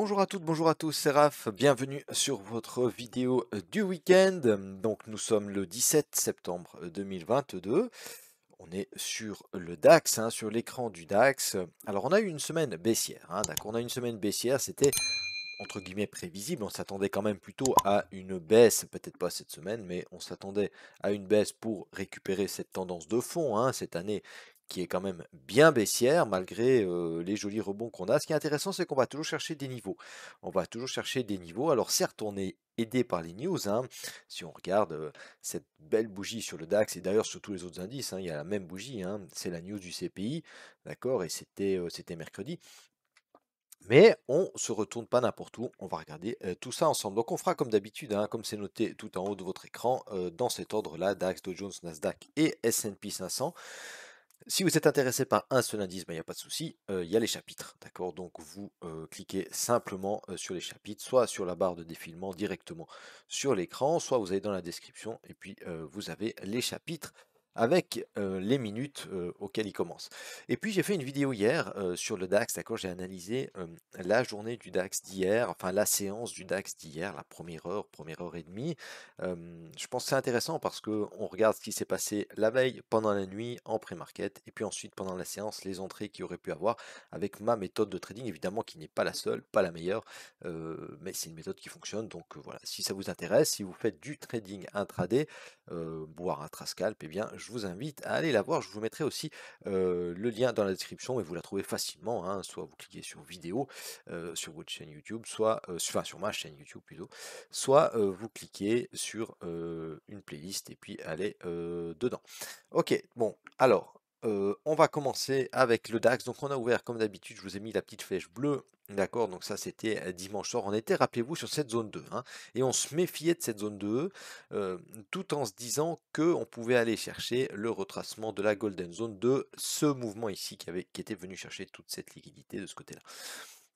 Bonjour à toutes, bonjour à tous, c'est Raph, bienvenue sur votre vidéo du week-end. Donc nous sommes le 17 septembre 2022. On est sur le DAX, sur l'écran du DAX. Alors on a eu une semaine baissière, d'accord, on a eu une semaine baissière, c'était entre guillemets prévisible, on s'attendait quand même plutôt à une baisse, peut-être pas cette semaine, mais on s'attendait à une baisse pour récupérer cette tendance de fond, cette année qui est quand même bien baissière malgré les jolis rebonds qu'on a. Ce qui est intéressant, c'est qu'on va toujours chercher des niveaux. On va toujours chercher des niveaux. Alors certes, on est aidé par les news, si on regarde cette belle bougie sur le DAX et d'ailleurs sur tous les autres indices, il y a la même bougie, c'est la news du CPI, d'accord, et c'était mercredi. Mais on se retourne pas n'importe où, on va regarder tout ça ensemble. Donc on fera comme d'habitude, comme c'est noté tout en haut de votre écran, dans cet ordre-là, DAX, Dow Jones, Nasdaq et S&P 500. Si vous êtes intéressé par un seul indice, il n'y a pas de souci, il y a les chapitres, d'accord? Donc vous cliquez simplement sur les chapitres, soit sur la barre de défilement directement sur l'écran, soit vous allez dans la description et puis vous avez les chapitres avec les minutes auxquelles ils commencent. Et puis j'ai fait une vidéo hier sur le DAX, d'accord? J'ai analysé la journée du DAX d'hier, enfin la séance du DAX d'hier, la première heure et demie. Je pense que c'est intéressant parce que on regarde ce qui s'est passé la veille, pendant la nuit, en pré-market, et puis ensuite pendant la séance, les entrées qu'il y aurait pu avoir avec ma méthode de trading, évidemment qui n'est pas la seule, pas la meilleure, mais c'est une méthode qui fonctionne. Donc voilà, si ça vous intéresse, si vous faites du trading intraday, voire intrascalp, eh bien je vous invite à aller la voir. Je vous mettrai aussi le lien dans la description et vous la trouvez facilement, soit vous cliquez sur vidéo sur votre chaîne YouTube, soit enfin sur ma chaîne YouTube plutôt, soit vous cliquez sur une playlist et puis allez dedans. Ok, bon, alors on va commencer avec le DAX. Donc on a ouvert comme d'habitude, je vous ai mis la petite flèche bleue. D'accord, donc ça c'était dimanche soir. On était, rappelez-vous, sur cette zone 2, et on se méfiait de cette zone 2, tout en se disant qu'on pouvait aller chercher le retracement de la Golden Zone de ce mouvement ici qui était venu chercher toute cette liquidité de ce côté-là.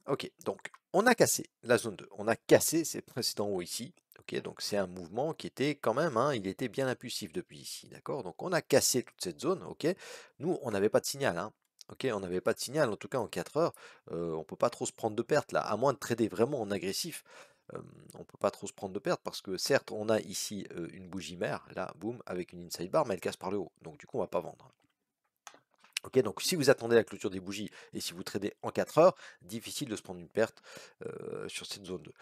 Ok, donc on a cassé la zone 2, on a cassé ces précédents hauts ici. Ok, donc c'est un mouvement qui était quand même, il était bien impulsif depuis ici, d'accord? Donc on a cassé toute cette zone, ok? Nous, on n'avait pas de signal, ok? On n'avait pas de signal, en tout cas en 4 heures, on peut pas trop se prendre de pertes là, à moins de trader vraiment en agressif. On peut pas trop se prendre de pertes parce que certes, on a ici une bougie mère, là, boum, avec une inside bar, mais elle casse par le haut, donc du coup, on va pas vendre. Ok, donc si vous attendez la clôture des bougies et si vous tradez en 4 heures, difficile de se prendre une perte sur cette zone 2.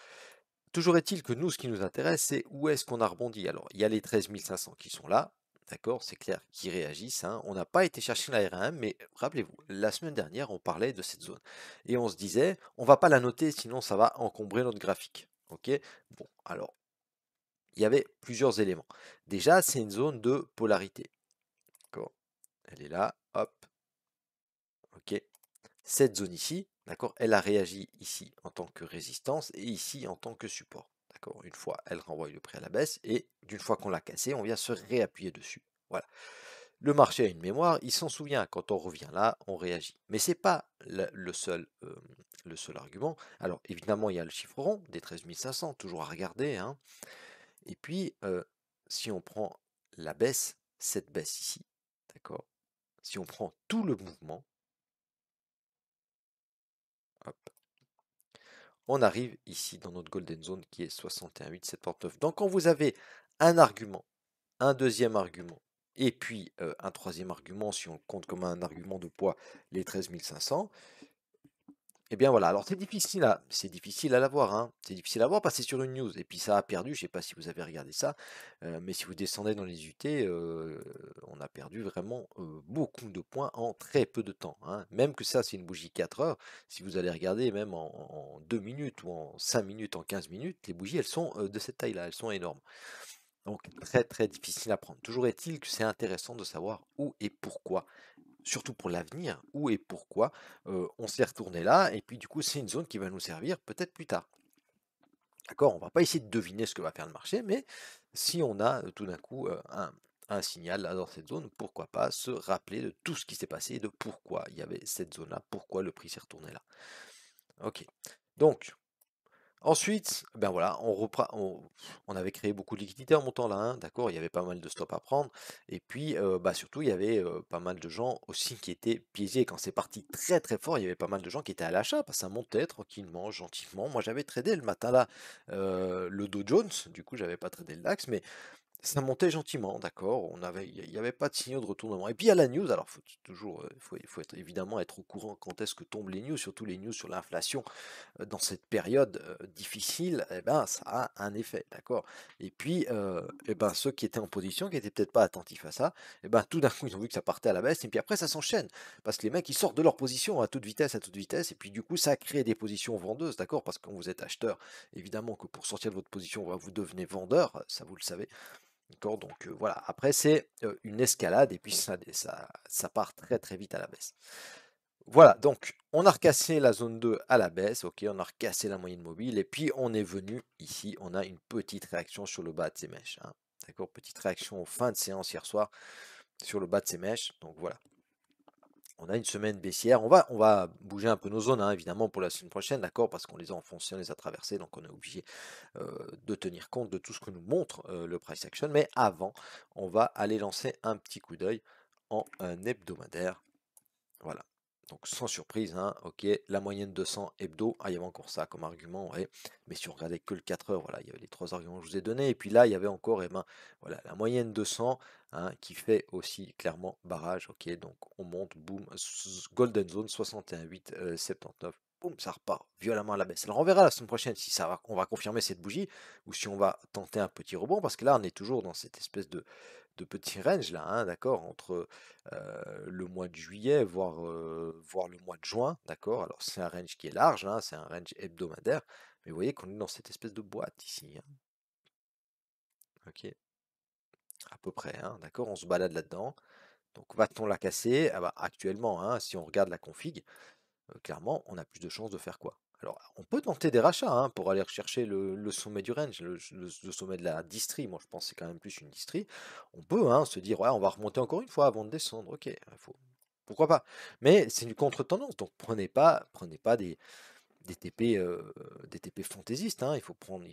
Toujours est-il que nous, ce qui nous intéresse, c'est où est-ce qu'on a rebondi. Alors, il y a les 13 500 qui sont là, d'accord, c'est clair, qui réagissent. On n'a pas été chercher la R1M, mais rappelez-vous, la semaine dernière, on parlait de cette zone. Et on se disait, on va pas la noter, sinon ça va encombrer notre graphique. Ok, bon, alors, il y avait plusieurs éléments. Déjà, c'est une zone de polarité. D'accord, elle est là, hop, ok. Cette zone ici, d'accord, elle a réagi ici en tant que résistance et ici en tant que support. D'accord, une fois, elle renvoie le prix à la baisse et d'une fois qu'on l'a cassé, on vient se réappuyer dessus. Voilà. Le marché a une mémoire, il s'en souvient. Quand on revient là, on réagit. Mais c'est pas le seul argument. Alors évidemment, il y a le chiffre rond des 13 500, toujours à regarder. Et puis, si on prend la baisse, cette baisse ici, d'accord. Si on prend tout le mouvement, hop, on arrive ici dans notre golden zone qui est 61,879. Donc quand vous avez un argument, un deuxième argument, et puis un troisième argument, si on le compte comme un argument de poids, les 13 500, eh bien voilà, alors c'est difficile à l'avoir, c'est difficile à voir parce que c'est sur une news, et puis ça a perdu, je ne sais pas si vous avez regardé ça, mais si vous descendez dans les UT, on a perdu vraiment beaucoup de points en très peu de temps, même que ça c'est une bougie 4 heures, si vous allez regarder même en 2 minutes ou en 5 minutes, en 15 minutes, les bougies elles sont de cette taille-là, elles sont énormes. Donc très très difficile à prendre. Toujours est-il que c'est intéressant de savoir où et pourquoi, surtout pour l'avenir, où et pourquoi on s'est retourné là, et puis du coup c'est une zone qui va nous servir peut-être plus tard. D'accord, on va pas essayer de deviner ce que va faire le marché, mais si on a tout d'un coup un signal là dans cette zone, pourquoi pas se rappeler de tout ce qui s'est passé et de pourquoi il y avait cette zone-là, pourquoi le prix s'est retourné là. Ok, donc Ensuite, ben voilà, on avait créé beaucoup de liquidités en montant là, hein, d'accord, il y avait pas mal de stops à prendre, et puis bah surtout il y avait pas mal de gens aussi qui étaient piégés. Quand c'est parti très très fort, il y avait pas mal de gens qui étaient à l'achat, parce que ça montait tranquillement, gentiment. Moi j'avais tradé le matin là le Dow Jones, du coup j'avais pas tradé le DAX, mais ça montait gentiment, d'accord. Il y avait pas de signaux de retournement. Et puis il y a la news. Alors faut toujours, faut être évidemment être au courant quand est-ce que tombent les news, surtout les news sur l'inflation dans cette période difficile. Eh ben ça a un effet, d'accord. Et puis, eh ben ceux qui étaient en position, qui étaient peut-être pas attentifs à ça, eh ben tout d'un coup ils ont vu que ça partait à la baisse. Et puis après ça s'enchaîne parce que les mecs ils sortent de leur position à toute vitesse. Et puis du coup ça crée des positions vendeuses, d'accord. Parce que quand vous êtes acheteur, évidemment que pour sortir de votre position, vous devenez vendeur, ça vous le savez. D'accord, donc voilà, après c'est une escalade et puis ça part très très vite à la baisse. Voilà, donc on a recassé la zone 2 à la baisse, ok, on a recassé la moyenne mobile et puis on est venu ici, on a une petite réaction sur le bas de ces mèches, hein. D'accord, petite réaction en fin de séance hier soir sur le bas de ces mèches, donc voilà. On a une semaine baissière, on va bouger un peu nos zones, hein, évidemment, pour la semaine prochaine, d'accord, parce qu'on les a enfoncées, on les a traversées, donc on est obligé de tenir compte de tout ce que nous montre le price action. Mais avant, on va aller lancer un petit coup d'œil en hebdomadaire. Voilà. Donc sans surprise, hein, ok, la moyenne 200 hebdo, il y avait encore ça comme argument, ouais. Mais si on regardait que le 4 heures, voilà, il y avait les trois arguments que je vous ai donnés, et puis là, il y avait encore, eh ben, voilà, la moyenne 200, hein, qui fait aussi clairement barrage, ok, donc on monte, boum, golden zone 61,8, 79, boum, ça repart violemment à la baisse. Alors on verra la semaine prochaine si on va confirmer cette bougie, ou si on va tenter un petit rebond, parce que là, on est toujours dans cette espèce de petit range là, hein, d'accord, entre le mois de juillet, voire le mois de juin, d'accord. Alors c'est un range qui est large, hein, c'est un range hebdomadaire, mais vous voyez qu'on est dans cette espèce de boîte ici, hein, ok, à peu près, hein, d'accord, on se balade là-dedans. Donc va-t-on la casser? Ah bah, actuellement, hein, si on regarde la config, clairement, on a plus de chances de faire quoi? Alors, on peut tenter des rachats hein, pour aller rechercher le sommet du range, le sommet de la distrie. Moi, je pense que c'est quand même plus une distrie. On peut hein, se dire, ouais, on va remonter encore une fois avant de descendre. Ok, pourquoi pas? Mais c'est une contre-tendance, donc prenez pas des TP fantaisistes, hein. Il faut prendre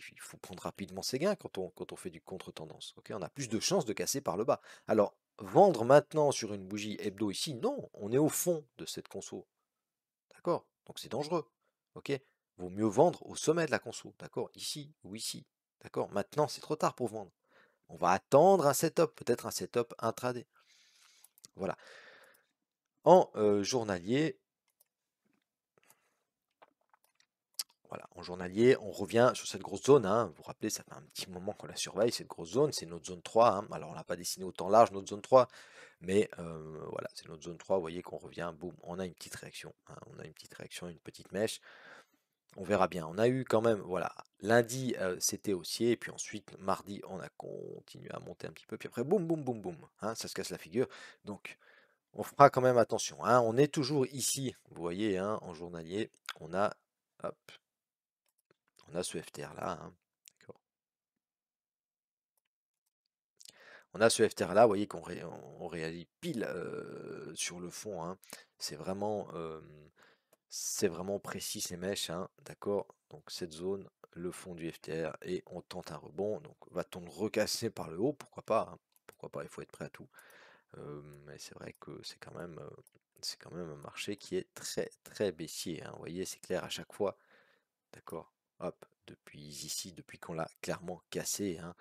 rapidement ses gains quand on fait du contre-tendance. Ok, on a plus de chances de casser par le bas. Alors, vendre maintenant sur une bougie hebdo ici, non, on est au fond de cette conso. D'accord? Donc c'est dangereux. Ok? Vaut mieux vendre au sommet de la conso. D'accord? Ici ou ici. D'accord? Maintenant, c'est trop tard pour vendre. On va attendre un setup, peut-être un setup intraday. Voilà. En journalier, voilà, en journalier, on revient sur cette grosse zone, hein. Vous vous rappelez, ça fait un petit moment qu'on la surveille, cette grosse zone, c'est notre zone 3, hein. Alors on l'a pas dessiné autant large, notre zone 3, mais voilà, c'est notre zone 3, vous voyez qu'on revient, boum, on a une petite réaction, hein. On a une petite réaction, une petite mèche. On verra bien. On a eu quand même, voilà, lundi c'était haussier, et puis ensuite mardi on a continué à monter un petit peu, puis après boum boum boum boum, hein, ça se casse la figure. Donc on fera quand même attention, hein. On est toujours ici, vous voyez, hein, en journalier, on a, hop, on a ce FTR là, hein, d'accord. On a ce FTR là, vous voyez on réagit pile sur le fond, hein. C'est vraiment, c'est vraiment précis ces mèches, hein, d'accord? Donc cette zone, le fond du FTR, et on tente un rebond. Donc va-t-on le recasser par le haut? Pourquoi pas, hein, pourquoi pas, il faut être prêt à tout. Mais c'est vrai que c'est quand même un marché qui est très très baissier, hein. Vous voyez, c'est clair à chaque fois, d'accord? Hop, depuis ici, depuis qu'on l'a clairement cassé, hein,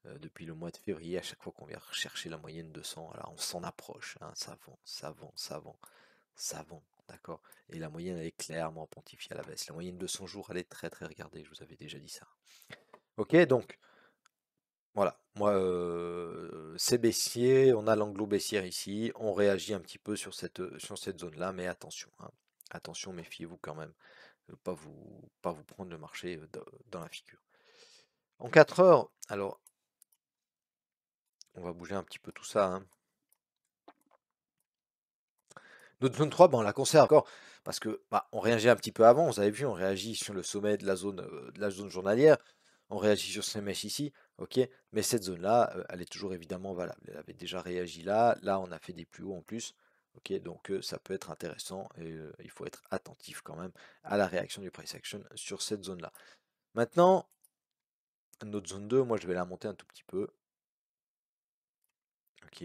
depuis le mois de février, à chaque fois qu'on vient rechercher la moyenne de 100, là, on s'en approche, hein, ça vend, ça vend, ça vend. Ça vend, d'accord? Et la moyenne, elle est clairement pontifiée à la baisse. La moyenne de 100 jours, elle est très très regardée, je vous avais déjà dit ça. Ok, donc voilà, moi c'est baissier, on a l'anglo baissière ici, on réagit un petit peu sur cette zone-là, mais attention, hein. Attention, méfiez-vous quand même, pas vous prendre le marché dans la figure. En 4 heures, alors on va bouger un petit peu tout ça, hein. Notre zone 3, ben, on la conserve encore parce que bah, on réagit un petit peu avant, vous avez vu, on réagit sur le sommet de la zone journalière, on réagit sur ces mèches ici, ok, mais cette zone-là, elle est toujours évidemment valable. Elle avait déjà réagi là, là on a fait des plus hauts en plus, ok, donc ça peut être intéressant et il faut être attentif quand même à la réaction du price action sur cette zone-là. Maintenant, notre zone 2, moi je vais la monter un tout petit peu. Ok.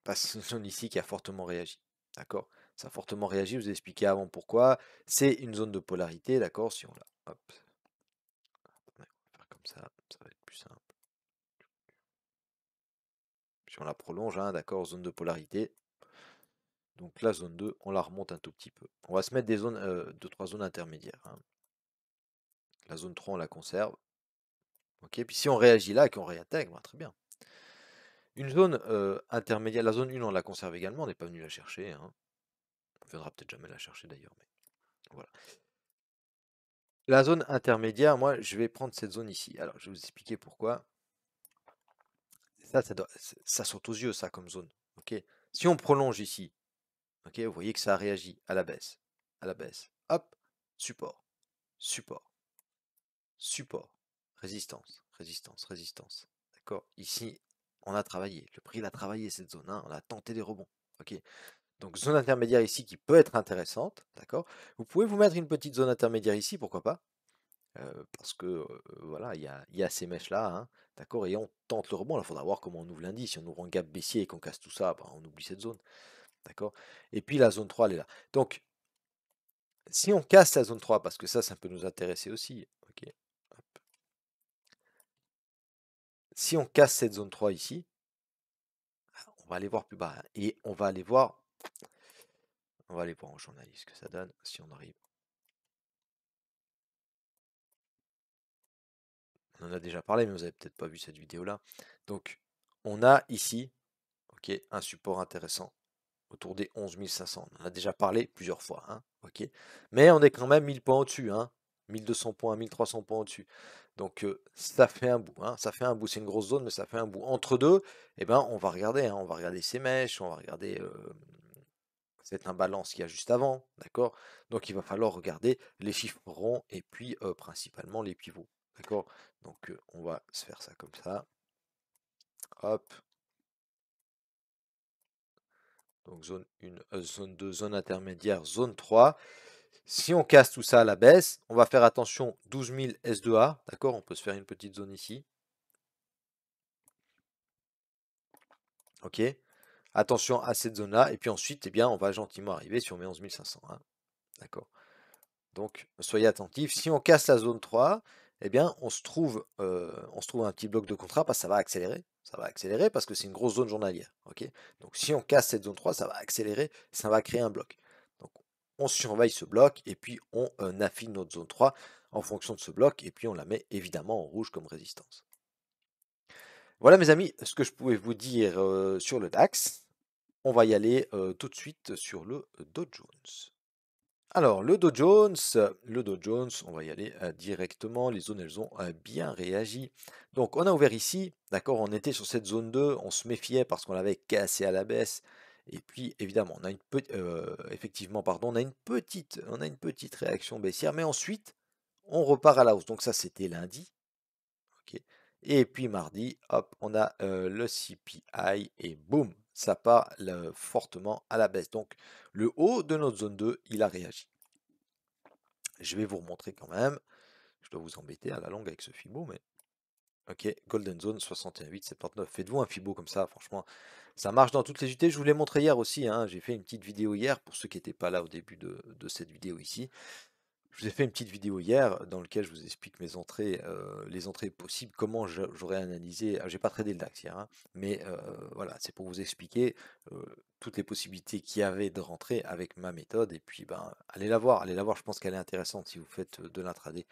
Parce que c'est une zone ici qui a fortement réagi. D'accord? Ça a fortement réagi, je vous ai expliqué avant pourquoi. C'est une zone de polarité, d'accord? Si on la. Hop. On va faire comme ça va être plus simple. Si on la prolonge, hein, d'accord, zone de polarité. Donc la zone 2, on la remonte un tout petit peu. On va se mettre des zones, 2-3 zones intermédiaires, hein. La zone 3, on la conserve. Ok, puis si on réagit là et qu'on réintègre, bah, très bien. Une zone intermédiaire, la zone 1, on la conserve également, on n'est pas venu la chercher, hein. On ne viendra peut-être jamais la chercher d'ailleurs, mais voilà. La zone intermédiaire, moi, je vais prendre cette zone ici. Alors, je vais vous expliquer pourquoi. Ça saute aux yeux, ça, comme zone. Ok. Si on prolonge ici, ok, vous voyez que ça réagit à la baisse, à la baisse. Hop, support, support, support, résistance, résistance, résistance. D'accord. Ici, on a travaillé. Le prix, il a travaillé cette zone, hein. On a tenté des rebonds. Ok. Donc, zone intermédiaire ici qui peut être intéressante. D'accord. Vous pouvez vous mettre une petite zone intermédiaire ici, pourquoi pas? Parce que voilà, il y a ces mèches-là, hein, d'accord, et on tente le rebond. Il faudra voir comment on ouvre lundi. Si on ouvre un gap baissier et qu'on casse tout ça, bah, on oublie cette zone, d'accord. Et puis la zone 3, elle est là. Donc, si on casse la zone 3, parce que ça peut nous intéresser aussi, ok. Hop. Si on casse cette zone 3 ici, on va aller voir plus bas, hein, et on va aller voir en journaliste ce que ça donne, si on arrive. On en a déjà parlé, mais vous avez peut-être pas vu cette vidéo-là. Donc, on a ici, ok, un support intéressant autour des 11 500. On en a déjà parlé plusieurs fois, hein, ok. Mais on est quand même 1000 points au-dessus, hein, 1200 points, 1300 points au-dessus. Donc ça fait un bout, hein, ça fait un bout. C'est une grosse zone, mais ça fait un bout. Entre deux, eh ben, on va regarder, hein, on va regarder ces mèches, on va regarder cette imbalance qu'il y a juste avant, d'accord. Donc il va falloir regarder les chiffres ronds et puis principalement les pivots, d'accord. Donc on va se faire ça comme ça, hop. Donc zone 1, zone 2, zone intermédiaire, zone 3. Si on casse tout ça à la baisse, on va faire attention 12 000 S2A, d'accord? On peut se faire une petite zone ici. Ok? Attention à cette zone-là, et puis ensuite, eh bien, on va gentiment arriver sur mes 11 500, hein, d'accord? Donc, soyez attentifs. Si on casse la zone 3, eh bien, on se trouve un petit bloc de contrat parce que ça va accélérer. Ça va accélérer parce que c'est une grosse zone journalière. Ok. Donc, si on casse cette zone 3, ça va accélérer, ça va créer un bloc. Donc, on surveille ce bloc et puis on affine notre zone 3 en fonction de ce bloc et puis on la met évidemment en rouge comme résistance. Voilà, mes amis, ce que je pouvais vous dire sur le DAX. On va y aller tout de suite sur le Dow Jones. Alors, le Dow Jones, on va y aller directement. Les zones, elles ont bien réagi. Donc, on a ouvert ici, d'accord, on était sur cette zone 2, on se méfiait parce qu'on l'avait cassé à la baisse. Et puis, évidemment, effectivement, pardon, on a une petite réaction baissière, mais ensuite, on repart à la hausse. Donc, ça, c'était lundi. Ok. Et puis, mardi, hop, on a le CPI et boum, ça part fortement à la baisse. Donc, le haut de notre zone 2, il a réagi. Je vais vous remontrer quand même. Je dois vous embêter à la longue avec ce Fibo, mais ok, Golden Zone 61,879. Faites-vous un Fibo comme ça, franchement, ça marche dans toutes les unités. Je vous l'ai montré hier aussi, hein. J'ai fait une petite vidéo hier pour ceux qui n'étaient pas là au début de cette vidéo ici. Je vous ai fait une petite vidéo hier dans laquelle je vous explique mes entrées, les entrées possibles, comment j'aurais analysé. J'ai pas tradé le DAX hier, hein, mais voilà, c'est pour vous expliquer toutes les possibilités qu'il y avait de rentrer avec ma méthode. Et puis, ben, allez la voir, allez la voir. Je pense qu'elle est intéressante si vous faites de l'intraday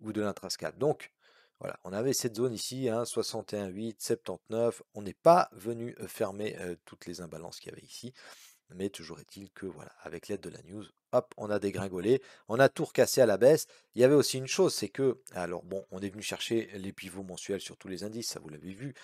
ou de l'intrascale. Donc, voilà, on avait cette zone ici, hein, 61,8, 79. On n'est pas venu fermer toutes les imbalances qu'il y avait ici. Mais toujours est-il que voilà, avec l'aide de la news, hop, on a dégringolé, on a tout recassé à la baisse. Il y avait aussi une chose, c'est que, alors bon, on est venu chercher les pivots mensuels sur tous les indices, ça vous l'avez vu.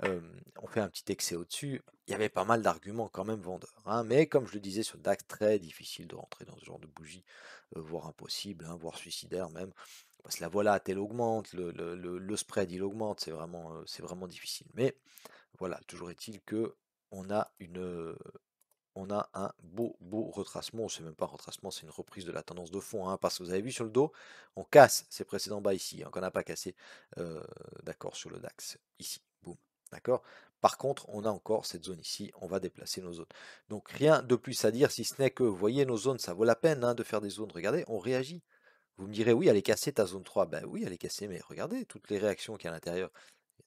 On fait un petit excès au-dessus. Il y avait pas mal d'arguments quand même vendeurs, hein, mais comme je le disais sur le DAX, très difficile de rentrer dans ce genre de bougie, voire impossible, hein, voire suicidaire même. Parce que la volatile elle augmente, le spread il augmente, c'est vraiment difficile. Mais voilà, toujours est-il que on a on a un beau retracement. C'est même pas un retracement, c'est une reprise de la tendance de fond, hein, parce que vous avez vu sur le dos, on casse ces précédents bas ici, hein, qu'on n'a pas cassé, d'accord, sur le DAX, ici, boum, d'accord. Par contre, on a encore cette zone ici, on va déplacer nos zones. Donc rien de plus à dire, si ce n'est que, vous voyez, nos zones, ça vaut la peine, hein, de faire des zones. Regardez, on réagit. Vous me direz, oui, elle est cassée ta zone 3. Ben oui, elle est cassée, mais regardez toutes les réactions qu'il y a à l'intérieur.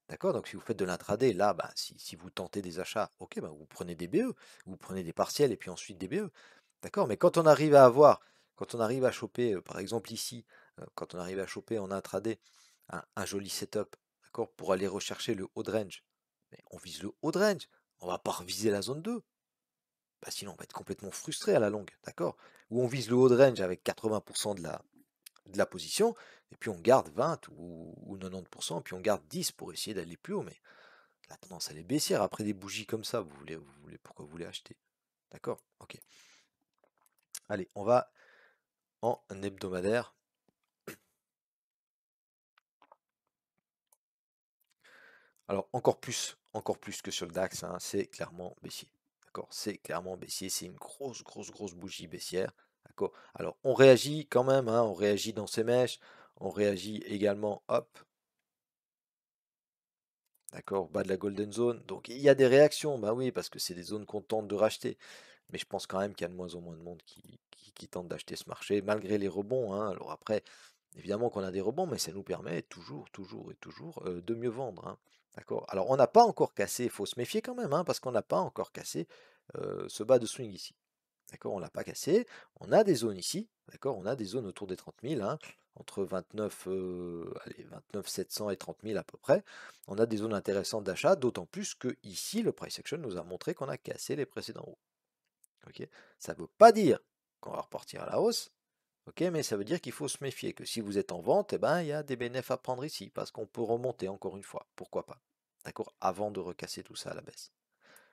D'accord? Donc si vous faites de l'intraday, là, bah, si vous tentez des achats, ok, bah, vous prenez des BE, vous prenez des partiels et puis ensuite des BE. D'accord? Mais quand on arrive à avoir, quand on arrive à choper, par exemple ici, quand on arrive à choper en intraday un joli setup, d'accord, pour aller rechercher le haut de range, mais on vise le haut de range, on va pas reviser la zone 2. Bah, sinon on va être complètement frustré à la longue, d'accord? Ou on vise le haut de range avec 80% de la position, et puis on garde 20 ou 90%, puis on garde 10 pour essayer d'aller plus haut, mais la tendance elle est baissière après des bougies comme ça, pourquoi vous voulez acheter? D'accord? Ok. Allez, on va en hebdomadaire. Alors encore plus que sur le DAX, hein, c'est clairement baissier. D'accord? C'est clairement baissier, c'est une grosse bougie baissière. D'accord? Alors on réagit quand même, hein, on réagit dans ces mèches, on réagit également, hop, d'accord, bas de la golden zone. Donc il y a des réactions, bah oui, parce que c'est des zones qu'on tente de racheter. Mais je pense quand même qu'il y a de moins en moins de monde qui tente d'acheter ce marché, malgré les rebonds, hein. Alors après, évidemment qu'on a des rebonds, mais ça nous permet toujours de mieux vendre, hein. D'accord? Alors on n'a pas encore cassé, il faut se méfier quand même, hein, parce qu'on n'a pas encore cassé ce bas de swing ici. D'accord? On l'a pas cassé. On a des zones ici. D'accord? On a des zones autour des 30 000, hein, entre 29, allez, 29 700 et 30 000 à peu près. On a des zones intéressantes d'achat, d'autant plus que ici, le price action nous a montré qu'on a cassé les précédents hauts. Ok, ça ne veut pas dire qu'on va repartir à la hausse, ok, mais ça veut dire qu'il faut se méfier, que si vous êtes en vente, eh ben, il y a des bénéfices à prendre ici, parce qu'on peut remonter encore une fois, pourquoi pas, d'accord, avant de recasser tout ça à la baisse.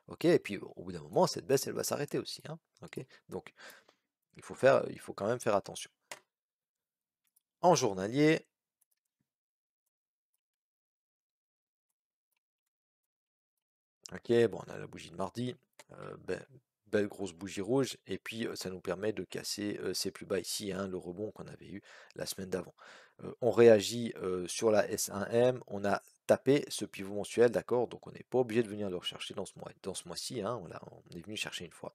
Ok, et puis au bout d'un moment, cette baisse, elle va s'arrêter aussi, hein, ok, donc il faut quand même faire attention. En journalier, ok, bon, on a la bougie de mardi, belle grosse bougie rouge, et puis ça nous permet de casser ces plus bas ici, hein, le rebond qu'on avait eu la semaine d'avant. On réagit sur la S1M, on a tapé ce pivot mensuel, d'accord, donc on n'est pas obligé de venir le rechercher dans ce mois-ci, hein, on est venu chercher une fois.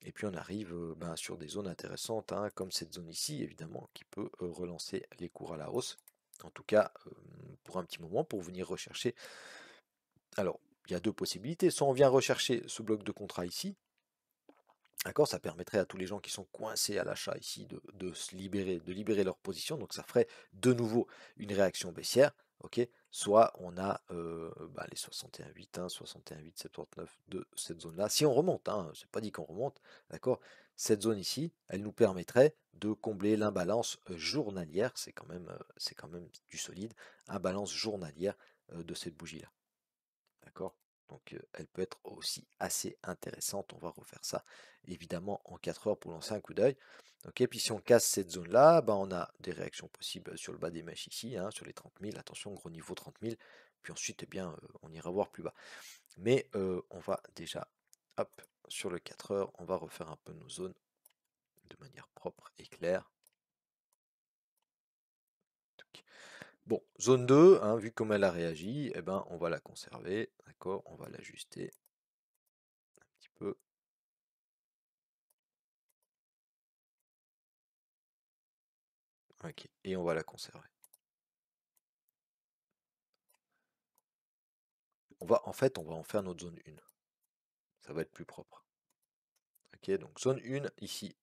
Et puis on arrive ben, sur des zones intéressantes, hein, comme cette zone ici, évidemment, qui peut relancer les cours à la hausse. En tout cas, pour un petit moment, pour venir rechercher. Alors, il y a deux possibilités. Soit on vient rechercher ce bloc de contrat ici, d'accord, ça permettrait à tous les gens qui sont coincés à l'achat ici de se libérer, de libérer leur position, donc ça ferait de nouveau une réaction baissière, ok. Soit on a bah, les 61,8, hein, 61,8, 79 de cette zone-là. Si on remonte, hein, c'est pas dit qu'on remonte, d'accord. Cette zone ici, elle nous permettrait de combler l'imbalance journalière, c'est quand même du solide, imbalance journalière de cette bougie-là. D'accord? Donc elle peut être aussi assez intéressante. On va refaire ça évidemment en 4 heures pour lancer un coup d'œil. Ok, puis si on casse cette zone-là, ben, on a des réactions possibles sur le bas des mèches ici, hein, sur les 30 000. Attention, gros niveau 30 000. Puis ensuite, eh bien, on ira voir plus bas. Mais on va déjà, hop, sur le 4 heures, on va refaire un peu nos zones de manière propre et claire. Bon, zone 2, hein, vu comme elle a réagi, eh ben, on va la conserver. D'accord, on va l'ajuster un petit peu. Ok, et on va la conserver. En fait, on va en faire notre zone 1. Ça va être plus propre. Ok, donc zone 1, ici.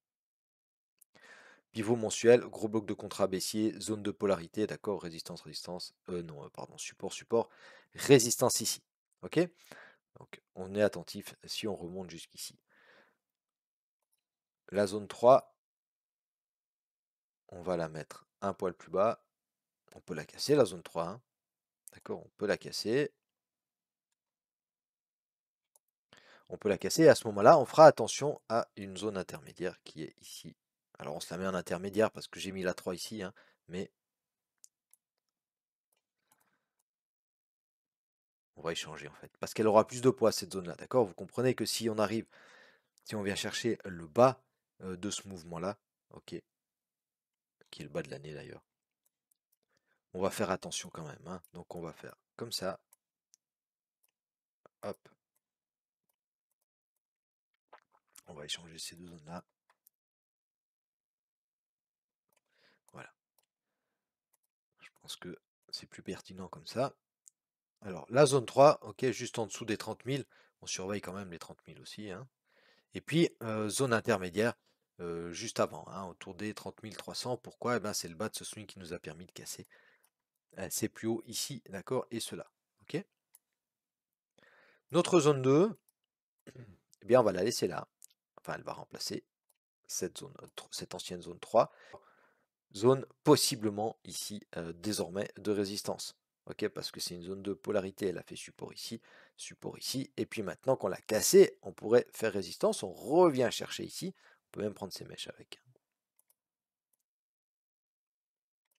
Pivot mensuel, gros bloc de contrat baissier, zone de polarité, d'accord, résistance, résistance, non, pardon, support, support, résistance ici. Ok, donc on est attentif si on remonte jusqu'ici. La zone 3, on va la mettre un poil plus bas. On peut la casser, la zone 3, hein. D'accord, on peut la casser. On peut la casser et à ce moment-là, on fera attention à une zone intermédiaire qui est ici. Alors on se la met en intermédiaire parce que j'ai mis la 3 ici, hein, mais on va échanger en fait. Parce qu'elle aura plus de poids cette zone-là, d'accord? Vous comprenez que si on arrive Si on vient chercher le bas de ce mouvement-là, ok, qui est le bas de l'année d'ailleurs, on va faire attention quand même, hein. Donc on va faire comme ça, hop, on va échanger ces deux zones-là, voilà. Je pense que c'est plus pertinent comme ça. Alors la zone 3, ok, juste en dessous des 30 000, on surveille quand même les 30 000 aussi, hein. Et puis zone intermédiaire, juste avant, hein, autour des 30 300. Pourquoi? Eh ben, c'est le bas de ce swing qui nous a permis de casser ces plus hauts ici, d'accord, et cela. Ok. Notre zone 2, eh bien, on va la laisser là. Enfin, elle va remplacer cette zone, cette ancienne zone 3. Zone possiblement ici, désormais, de résistance. Ok, parce que c'est une zone de polarité, elle a fait support ici, et puis maintenant qu'on l'a cassé, on pourrait faire résistance, on revient chercher ici, on peut même prendre ces mèches avec.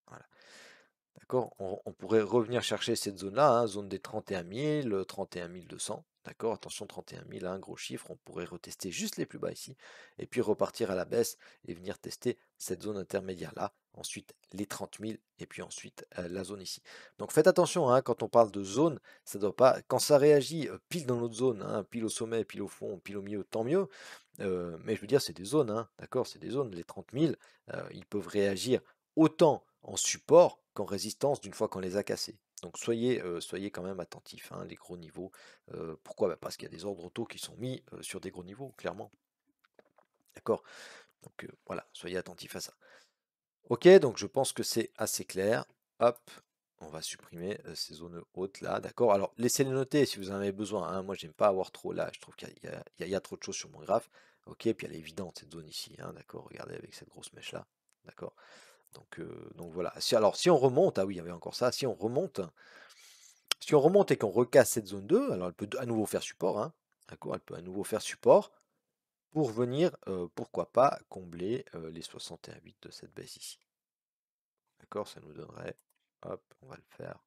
Voilà. D'accord, on pourrait revenir chercher cette zone-là, hein, zone des 31 000, 31 200. D'accord, attention, 31 000, un gros chiffre. On pourrait retester juste les plus bas ici, et puis repartir à la baisse et venir tester cette zone intermédiaire-là. Ensuite, les 30 000, et puis ensuite la zone ici. Donc faites attention, hein, quand on parle de zone, ça doit pas. Quand ça réagit pile dans notre zone, hein, pile au sommet, pile au fond, pile au milieu, tant mieux. Mais je veux dire, c'est des zones, hein, d'accord, c'est des zones. Les 30 000, ils peuvent réagir autant en support qu'en résistance d'une fois qu'on les a cassés. Donc soyez quand même attentifs, hein, les gros niveaux. Pourquoi? Bah, parce qu'il y a des ordres auto qui sont mis sur des gros niveaux, clairement. D'accord? Donc voilà, soyez attentifs à ça. Ok, donc je pense que c'est assez clair. Hop, on va supprimer ces zones hautes là, d'accord? Alors laissez-les noter si vous en avez besoin, hein. Moi j'aime pas avoir trop là, je trouve qu'il y a trop de choses sur mon graphe. Ok, puis elle est évidente cette zone ici, hein, d'accord? Regardez avec cette grosse mèche là, d'accord? Donc voilà. Alors si on remonte, ah oui, il y avait encore ça, si on remonte et qu'on recasse cette zone 2, alors elle peut à nouveau faire support, hein, d'accord, elle peut à nouveau faire support pour venir, pourquoi pas, combler les 61,8 de cette baisse ici. D'accord, ça nous donnerait, hop, on va le faire.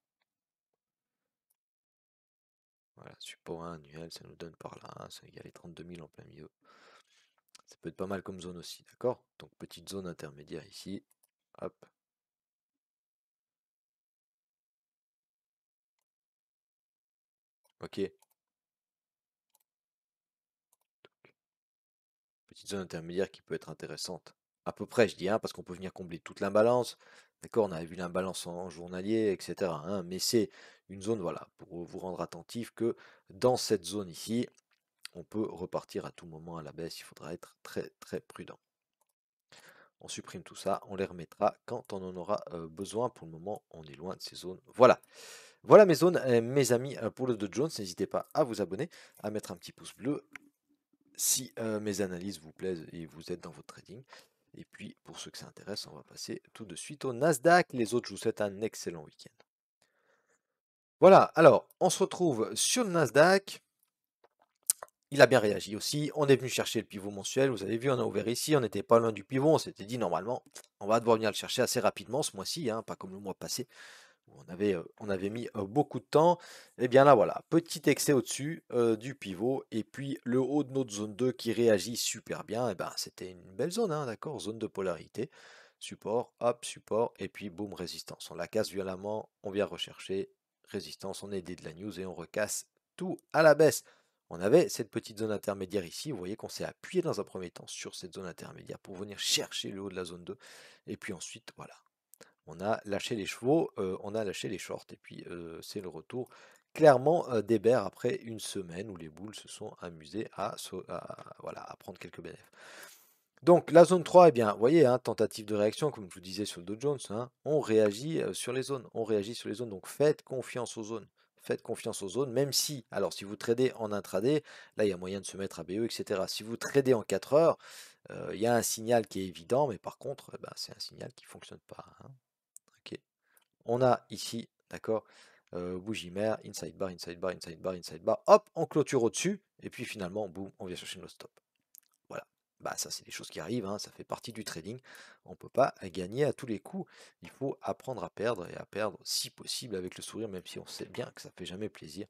Voilà, support 1 annuel, ça nous donne par là, hein, ça égale les 32 000 en plein milieu. Ça peut être pas mal comme zone aussi, d'accord? Donc petite zone intermédiaire ici, hop. Ok, petite zone intermédiaire qui peut être intéressante. À peu près, je dis, hein, parce qu'on peut venir combler toute l'imbalance. D'accord, on avait vu l'imbalance en journalier, etc., hein, mais c'est une zone, voilà, pour vous rendre attentif que dans cette zone ici, on peut repartir à tout moment à la baisse. Il faudra être très très prudent. On supprime tout ça, on les remettra quand on en aura besoin. Pour le moment, on est loin de ces zones. Voilà. Voilà mes zones, mes amis, pour le Dow Jones. N'hésitez pas à vous abonner, à mettre un petit pouce bleu si mes analyses vous plaisent et vous aident dans votre trading. Et puis, pour ceux que ça intéresse, on va passer tout de suite au Nasdaq. Les autres, je vous souhaite un excellent week-end. Voilà, alors, on se retrouve sur le Nasdaq. Il a bien réagi aussi. On est venu chercher le pivot mensuel. Vous avez vu, on a ouvert ici. On n'était pas loin du pivot. On s'était dit, normalement, on va devoir venir le chercher assez rapidement ce mois-ci, hein, pas comme le mois passé, où on avait mis beaucoup de temps. Et bien là, voilà, petit excès au-dessus du pivot. Et puis le haut de notre zone 2 qui réagit super bien. Et ben, c'était une belle zone, hein, d'accord, zone de polarité. Support, hop, support, et puis boum, résistance. On la casse violemment, on vient rechercher résistance, on est aidé de la news et on recasse tout à la baisse. On avait cette petite zone intermédiaire ici. Vous voyez qu'on s'est appuyé dans un premier temps sur cette zone intermédiaire pour venir chercher le haut de la zone 2. Et puis ensuite, voilà, on a lâché les chevaux, on a lâché les shorts, et puis c'est le retour clairement des bears après une semaine où les boules se sont amusées voilà, à prendre quelques bénéfices. Donc la zone 3, eh bien, vous voyez, hein, tentative de réaction, comme je vous disais sur le Dow Jones, hein, on réagit sur les zones, donc faites confiance aux zones. Faites confiance aux zones, même si, alors si vous tradez en intraday, là il y a moyen de se mettre à BE, etc. Si vous tradez en 4 heures, il y a un signal qui est évident, mais par contre, eh ben, c'est un signal qui ne fonctionne pas, hein. Ok. On a ici, d'accord, bougie mère, inside bar, inside bar, inside bar, inside bar, hop, on clôture au-dessus, et puis finalement, boum, on vient chercher nos stops. Voilà. Bah ça, c'est des choses qui arrivent, hein, ça fait partie du trading. On ne peut pas gagner à tous les coups. Il faut apprendre à perdre, et à perdre si possible avec le sourire, même si on sait bien que ça fait jamais plaisir.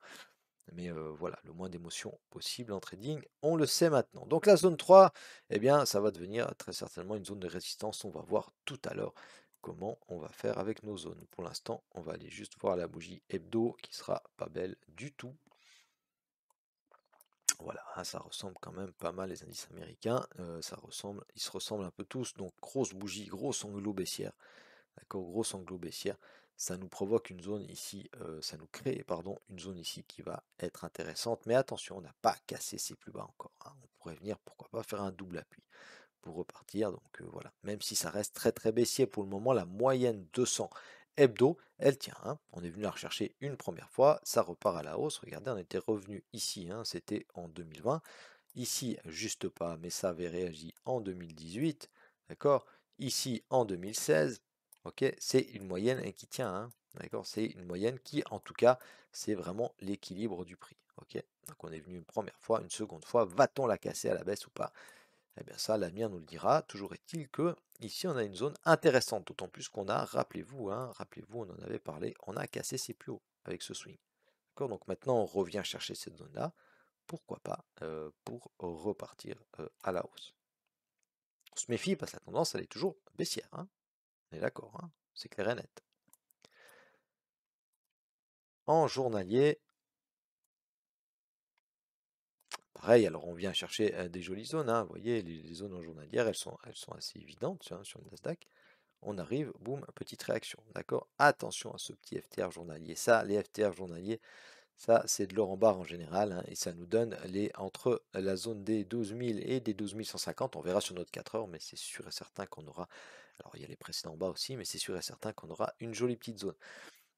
Mais voilà, le moins d'émotion possible en trading, on le sait maintenant. Donc la zone 3, eh bien, ça va devenir très certainement une zone de résistance. On va voir tout à l'heure comment on va faire avec nos zones. Pour l'instant, on va aller juste voir la bougie hebdo qui sera pas belle du tout. Voilà, hein, ça ressemble quand même pas mal les indices américains. Ils se ressemblent un peu tous. Donc grosse bougie, gros anglo baissière. D'accord, gros anglo baissière. Ça nous provoque une zone ici, ça nous crée, pardon, une zone ici qui va être intéressante. Mais attention, on n'a pas cassé ses plus bas encore, hein. On pourrait venir, pourquoi pas, faire un double appui pour repartir. Donc voilà, même si ça reste très très baissier pour le moment, la moyenne 200 hebdo, elle tient, hein. On est venu la rechercher une première fois, ça repart à la hausse. Regardez, on était revenu ici, hein, c'était en 2020. Ici, juste pas, mais ça avait réagi en 2018. D'accord? Ici, en 2016. Ok? C'est une moyenne qui tient, hein. D'accord? C'est une moyenne qui, en tout cas, c'est vraiment l'équilibre du prix. Ok? Donc on est venu une première fois, une seconde fois. Va-t-on la casser à la baisse ou pas? Eh bien ça, l'avenir nous le dira. Toujours est-il que ici, on a une zone intéressante, d'autant plus qu'on a, rappelez-vous, hein, rappelez-vous, on en avait parlé, on a cassé ses plus hauts avec ce swing. D'accord? Donc maintenant, on revient chercher cette zone-là. Pourquoi pas pour repartir à la hausse. On se méfie parce que la tendance, elle est toujours baissière, hein. On est d'accord, hein, c'est clair et net. En journalier, pareil, alors on vient chercher des jolies zones, hein. Vous voyez, les zones en journalière, elles sont assez évidentes, hein, sur le Nasdaq. On arrive, boum, petite réaction, d'accord? Attention à ce petit FTR journalier. Ça, les FTR journaliers, ça, c'est de l'or en barre en général, hein, et ça nous donne entre la zone des 12 000 et des 12 150. On verra sur notre 4 heures, mais c'est sûr et certain qu'on aura. Alors, il y a les précédents en bas aussi, mais c'est sûr et certain qu'on aura une jolie petite zone.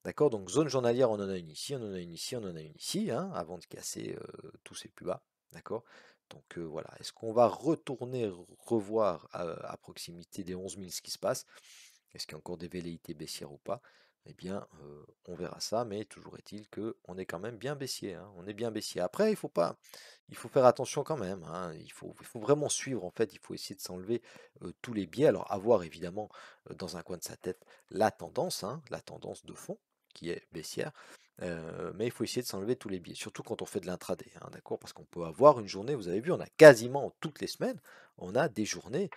D'accord? Donc, zone journalière, on en a une ici, on en a une ici, on en a une ici, hein, avant de casser tous ces plus bas. D'accord? Donc, voilà. Est-ce qu'on va retourner revoir à proximité des 11 000 ce qui se passe? Est-ce qu'il y a encore des velléités baissières ou pas? Eh bien, on verra ça, mais toujours est-il que on est quand même bien baissier, hein. On est bien baissier. Après, il faut faire attention quand même, hein. Il faut vraiment suivre, en fait, il faut essayer de s'enlever tous les biais. Alors, avoir évidemment dans un coin de sa tête la tendance, hein, la tendance de fond, qui est baissière. Mais il faut essayer de s'enlever tous les biais, surtout quand on fait de l'intraday, hein, d'accord? Parce qu'on peut avoir une journée, vous avez vu, on a quasiment toutes les semaines, on a des journées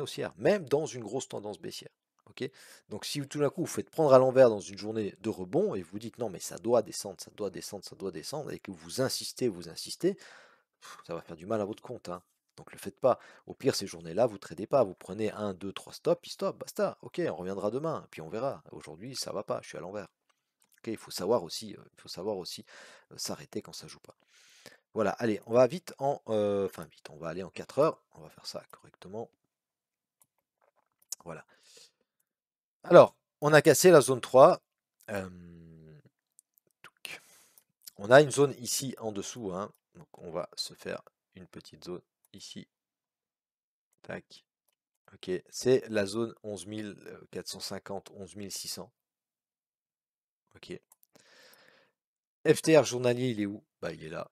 haussières, même dans une grosse tendance baissière. Ok. Donc si tout d'un coup vous faites prendre à l'envers dans une journée de rebond et vous dites non mais ça doit descendre, ça doit descendre, ça doit descendre, et que vous insistez, ça va faire du mal à votre compte, hein. Donc le faites pas. Au pire, ces journées-là, vous ne tradez pas. Vous prenez un, 2, 3 stops, puis stop, basta. Ok, on reviendra demain, puis on verra. Aujourd'hui, ça va pas, je suis à l'envers. Ok, il faut savoir aussi s'arrêter quand ça joue pas. Voilà, allez, on va vite enfin vite, on va aller en 4 heures. On va faire ça correctement. Voilà. Alors, on a cassé la zone 3. Euh, on a une zone ici en dessous, hein. Donc on va se faire une petite zone ici. Tac. Ok, c'est la zone 11 450, 11 600. Ok. FTR journalier, il est où? Bah, il est là.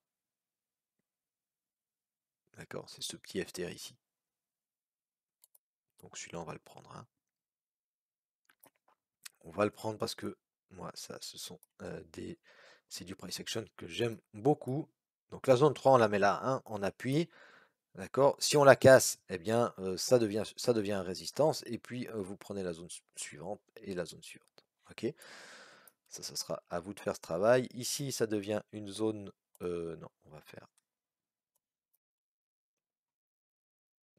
D'accord, c'est ce petit FTR ici. Donc celui-là, on va le prendre, hein. On va le prendre parce que moi, ça, c'est du price action que j'aime beaucoup. Donc la zone 3, on la met là, hein, en appui. D'accord? Si on la casse, eh bien, ça devient résistance. Et puis, vous prenez la zone suivante et la zone suivante. Ok? Ça sera à vous de faire ce travail. Ici, ça devient une zone. Non, on va faire.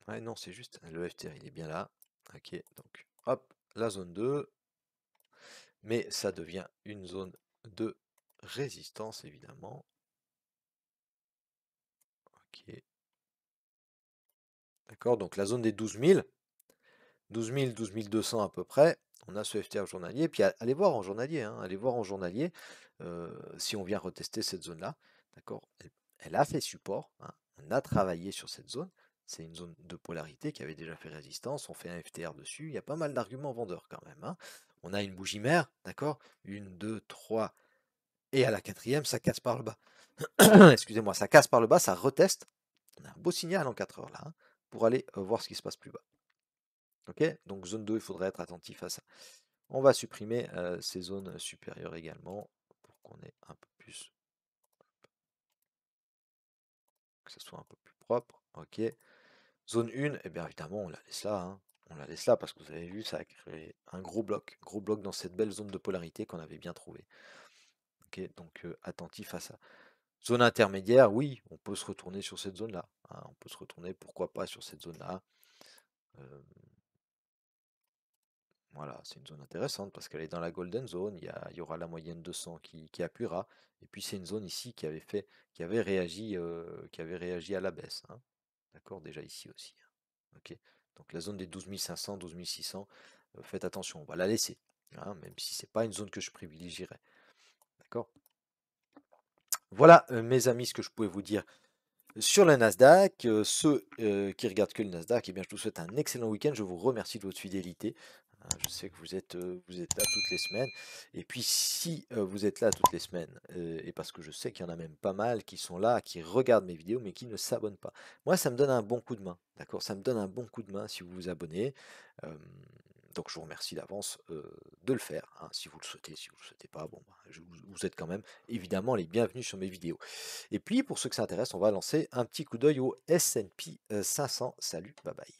Ouais, non, c'est juste le FTR, il est bien là. Ok, donc hop, la zone 2. Mais ça devient une zone de résistance, évidemment. Ok. D'accord, donc la zone des 12 000, 12 000, 12 200 à peu près. On a ce FTR journalier. Puis allez voir en journalier, hein, allez voir en journalier si on vient retester cette zone-là. D'accord, elle a fait support, hein, on a travaillé sur cette zone. C'est une zone de polarité qui avait déjà fait résistance. On fait un FTR dessus. Il y a pas mal d'arguments vendeurs quand même, hein. On a une bougie mère, d'accord? Une, deux, trois. Et à la quatrième, ça casse par le bas. Excusez-moi, ça casse par le bas, ça reteste. On a un beau signal en 4 heures là, hein, pour aller voir ce qui se passe plus bas. Ok, donc zone 2, il faudrait être attentif à ça. On va supprimer ces zones supérieures également pour qu'on ait un peu plus que ça soit un peu plus propre. Ok. Zone 1, eh bien évidemment, on la laisse là, hein. On la laisse là parce que vous avez vu, ça a créé un gros bloc dans cette belle zone de polarité qu'on avait bien trouvé. Ok, donc attentif à ça. Zone intermédiaire, oui, on peut se retourner sur cette zone-là, hein. On peut se retourner, pourquoi pas, sur cette zone-là. Euh, voilà, c'est une zone intéressante parce qu'elle est dans la golden zone. Il y aura la moyenne 200 qui appuiera. Et puis c'est une zone ici qui avait réagi à la baisse, hein. D'accord, déjà ici aussi, hein. Ok. Donc la zone des 12 500, 12 600, faites attention, on va la laisser, hein, même si c'est pas une zone que je privilégierais. D'accord. Voilà, mes amis, ce que je pouvais vous dire sur le Nasdaq. Ceux qui regardent que le Nasdaq, eh bien, je vous souhaite un excellent week-end. Je vous remercie de votre fidélité. Je sais que vous êtes là toutes les semaines. Et puis, si vous êtes là toutes les semaines, et parce que je sais qu'il y en a même pas mal qui sont là, qui regardent mes vidéos, mais qui ne s'abonnent pas. Moi, ça me donne un bon coup de main. D'accord? Ça me donne un bon coup de main si vous vous abonnez. Euh, donc, je vous remercie d'avance de le faire, hein, si vous le souhaitez. Si vous ne le souhaitez pas, bon, bah, vous êtes quand même évidemment les bienvenus sur mes vidéos. Et puis, pour ceux que ça intéresse, on va lancer un petit coup d'œil au S&P 500. Salut, bye bye.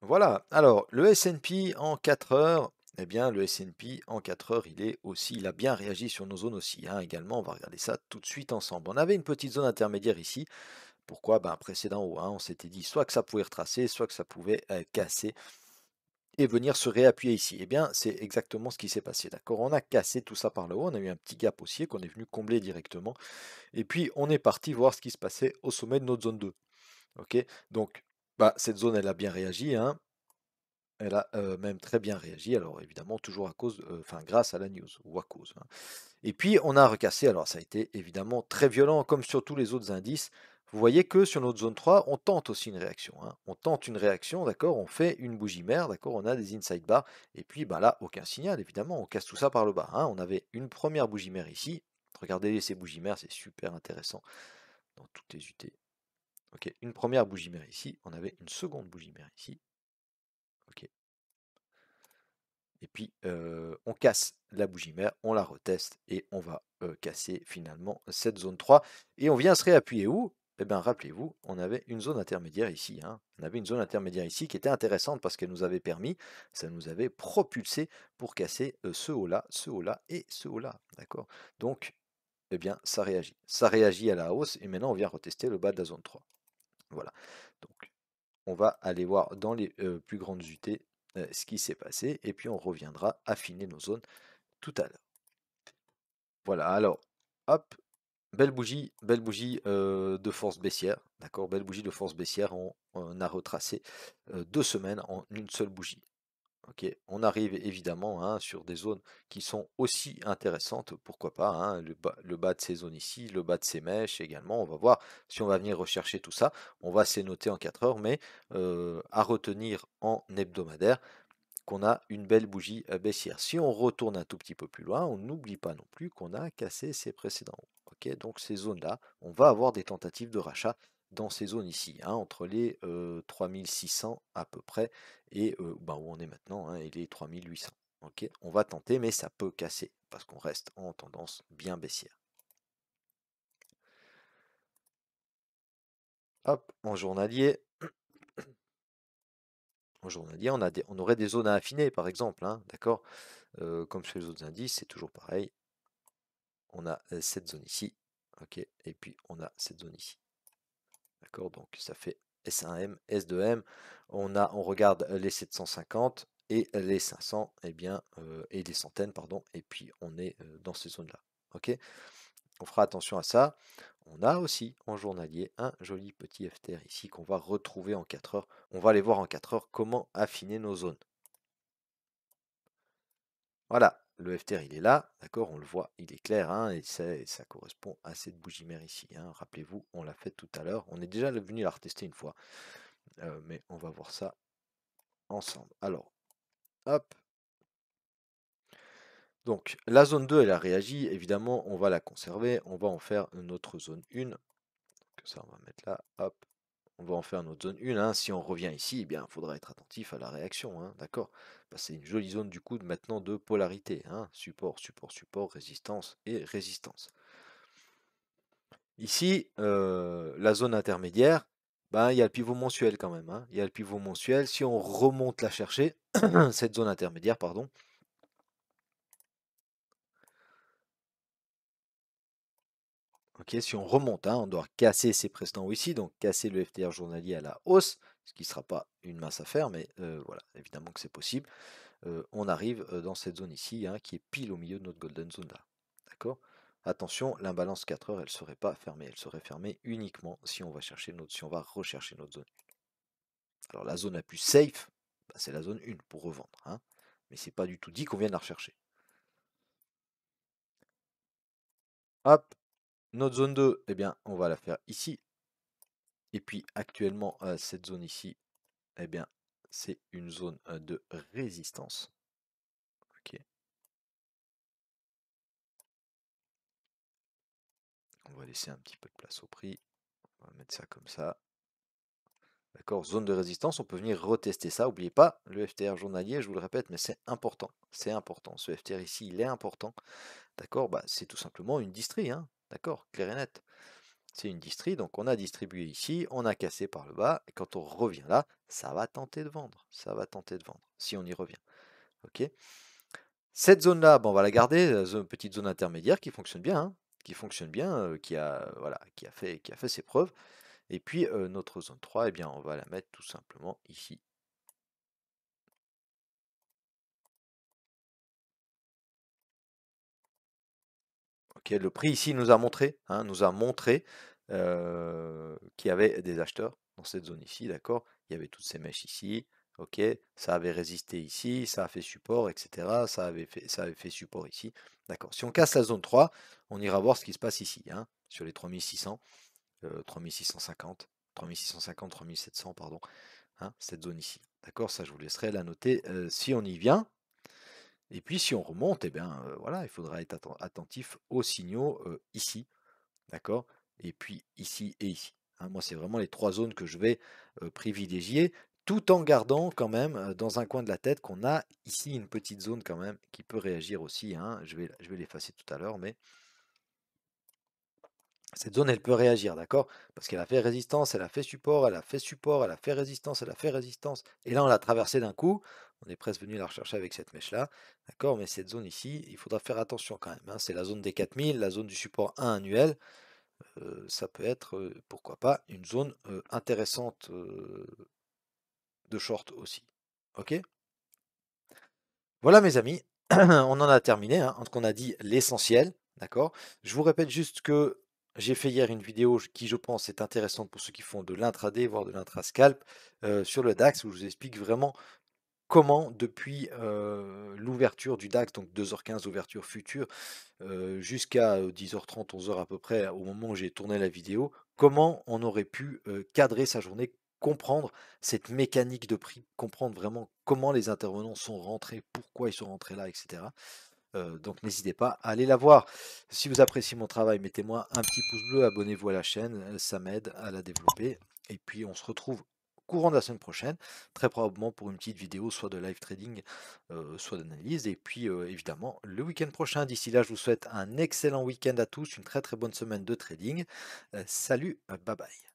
Voilà, alors le S&P en 4 heures, eh bien le S&P en 4 heures, il a bien réagi sur nos zones aussi, hein, également. On va regarder ça tout de suite ensemble. On avait une petite zone intermédiaire ici. Pourquoi? Ben, précédent haut, hein, on s'était dit soit que ça pouvait retracer, soit que ça pouvait casser et venir se réappuyer ici. Eh bien, c'est exactement ce qui s'est passé, d'accord? On a cassé tout ça par le haut, on a eu un petit gap haussier qu'on est venu combler directement. Et puis, on est parti voir ce qui se passait au sommet de notre zone 2. Ok, donc, bah, cette zone, elle a bien réagi, hein. Elle a même très bien réagi. Alors, évidemment, toujours à cause, enfin, grâce à la news, ou à cause, hein. Et puis, on a recassé. Alors, ça a été évidemment très violent, comme sur tous les autres indices. Vous voyez que sur notre zone 3, on tente aussi une réaction, hein. On tente une réaction, d'accord? On fait une bougie mère, d'accord? On a des inside bars. Et puis, bah, là, aucun signal, évidemment. On casse tout ça par le bas, hein. On avait une première bougie mère ici. Regardez ces bougies mères, c'est super intéressant dans toutes les UT. Ok, une première bougie mère ici, on avait une seconde bougie mère ici. Ok. Et puis on casse la bougie mère, on la reteste et on va casser finalement cette zone 3. Et on vient se réappuyer où? Eh bien, rappelez-vous, on avait une zone intermédiaire ici, hein. On avait une zone intermédiaire ici qui était intéressante parce qu'elle nous avait permis, ça nous avait propulsé pour casser ce haut-là et ce haut-là. D'accord? Donc, eh bien, ça réagit. Ça réagit à la hausse et maintenant on vient retester le bas de la zone 3. Voilà. Donc, on va aller voir dans les plus grandes UT ce qui s'est passé et puis on reviendra affiner nos zones tout à l'heure. Voilà, alors, hop, belle bougie de force baissière, d'accord, belle bougie de force baissière, on a retracé 2 semaines en une seule bougie. Ok, on arrive évidemment, hein, sur des zones qui sont aussi intéressantes, pourquoi pas, hein, le bas de ces zones ici, le bas de ces mèches également. On va voir si on va venir rechercher tout ça. On va s'y noter en 4 heures, mais à retenir en hebdomadaire qu'on a une belle bougie baissière. Si on retourne un tout petit peu plus loin, on n'oublie pas non plus qu'on a cassé ces précédents hauts. Ok, donc ces zones-là, on va avoir des tentatives de rachat dans ces zones ici, hein, entre les 3600 à peu près et ben, où on est maintenant, hein, et les 3800. Ok, on va tenter, mais ça peut casser parce qu'on reste en tendance bien baissière. Hop, en journalier, on aurait des zones à affiner, par exemple, hein, d'accord? Comme sur les autres indices, c'est toujours pareil. On a cette zone ici, ok, et puis on a cette zone ici. D'accord, donc ça fait S1M, S2M. On regarde les 750 et les 500, et bien, et les centaines, pardon, et puis on est dans ces zones-là. Ok, on fera attention à ça. On a aussi en journalier un joli petit FTR ici qu'on va retrouver en 4 heures. On va aller voir en 4 heures comment affiner nos zones. Voilà, le FTR il est là, d'accord, on le voit, il est clair, hein, et ça correspond à cette bougie mère ici, hein. Rappelez-vous, on l'a fait tout à l'heure, on est déjà venu la retester une fois, mais on va voir ça ensemble. Alors, hop, donc la zone 2 elle a réagi, évidemment on va la conserver, on va en faire notre zone 1, donc ça on va mettre là, hop, on va en faire notre zone 1, hein. Si on revient ici, eh bien il faudra être attentif à la réaction, hein, d'accord. Bah, c'est une jolie zone du coup maintenant de polarité, hein. Support, support, support, résistance et résistance. Ici, la zone intermédiaire, ben, il y a le pivot mensuel quand même, hein. Il y a le pivot mensuel. Si on remonte la chercher, cette zone intermédiaire, pardon, ok, si on remonte, hein, on doit casser ces précédents hauts ici, donc casser le FTR journalier à la hausse, ce qui ne sera pas une mince affaire, mais voilà, évidemment que c'est possible. On arrive dans cette zone ici, hein, qui est pile au milieu de notre golden zone là. D'accord? Attention, l'imbalance 4 heures, elle ne serait pas fermée. Elle serait fermée uniquement si on va chercher si on va rechercher notre zone. Alors la zone la plus safe, bah, c'est la zone 1 pour revendre, hein. Mais c'est pas du tout dit qu'on vienne la rechercher. Hop, notre zone 2, eh bien, on va la faire ici. Et puis actuellement, cette zone ici, eh bien, c'est une zone de résistance. Ok. On va laisser un petit peu de place au prix. On va mettre ça comme ça. D'accord, zone de résistance, on peut venir retester ça. N'oubliez pas, le FTR journalier, je vous le répète, mais c'est important. C'est important. Ce FTR ici, il est important. D'accord, bah, c'est tout simplement une distrie, hein. D'accord, clair et net. C'est une distrie, donc on a distribué ici, on a cassé par le bas, et quand on revient là, ça va tenter de vendre. Ça va tenter de vendre, si on y revient. Ok. Cette zone-là, bon, on va la garder, petite zone intermédiaire qui fonctionne bien, hein, qui fonctionne bien, voilà, qui a fait ses preuves. Et puis notre zone 3, eh bien, on va la mettre tout simplement ici. Ok, le prix ici nous a montré, hein, qu'il y avait des acheteurs dans cette zone ici, d'accord? Il y avait toutes ces mèches ici, ok? Ça avait résisté ici, ça a fait support, etc. Ça avait fait support ici, d'accord? Si on casse la zone 3, on ira voir ce qui se passe ici, hein, sur les 3600, 3650, 3650, 3700, pardon, hein, cette zone ici, d'accord? Ça, je vous laisserai la noter si on y vient. Et puis si on remonte, eh bien voilà, il faudra être attentif aux signaux ici, d'accord? Et puis ici et ici, hein. Moi, c'est vraiment les trois zones que je vais privilégier, tout en gardant quand même dans un coin de la tête qu'on a ici une petite zone quand même qui peut réagir aussi, hein. Je vais l'effacer tout à l'heure, mais cette zone, elle peut réagir, d'accord? Parce qu'elle a fait résistance, elle a fait support, elle a fait support, elle a fait résistance, elle a fait résistance. Et là, on l'a traversée d'un coup. On est presque venu la rechercher avec cette mèche-là, d'accord? Mais cette zone ici, il faudra faire attention quand même, hein. C'est la zone des 4000, la zone du support 1 annuel. Ça peut être, pourquoi pas, une zone intéressante de short aussi. Ok? Voilà mes amis, on en a terminé, hein, on a dit l'essentiel, d'accord? Je vous répète juste que j'ai fait hier une vidéo qui, je pense, est intéressante pour ceux qui font de l'intraday, voire de l'intrascalp, sur le DAX, où je vous explique vraiment comment, depuis l'ouverture du DAX, donc 2h15 ouverture future, jusqu'à 10h30, 11h à peu près, au moment où j'ai tourné la vidéo, comment on aurait pu cadrer sa journée, comprendre cette mécanique de prix, comprendre vraiment comment les intervenants sont rentrés, pourquoi ils sont rentrés là, etc. Donc n'hésitez pas à aller la voir. Si vous appréciez mon travail, mettez-moi un petit pouce bleu, abonnez-vous à la chaîne, ça m'aide à la développer. Et puis on se retrouve courant de la semaine prochaine, très probablement pour une petite vidéo, soit de live trading, soit d'analyse. Et puis évidemment, le week-end prochain. D'ici là, je vous souhaite un excellent week-end à tous, une très très bonne semaine de trading. Salut, bye bye.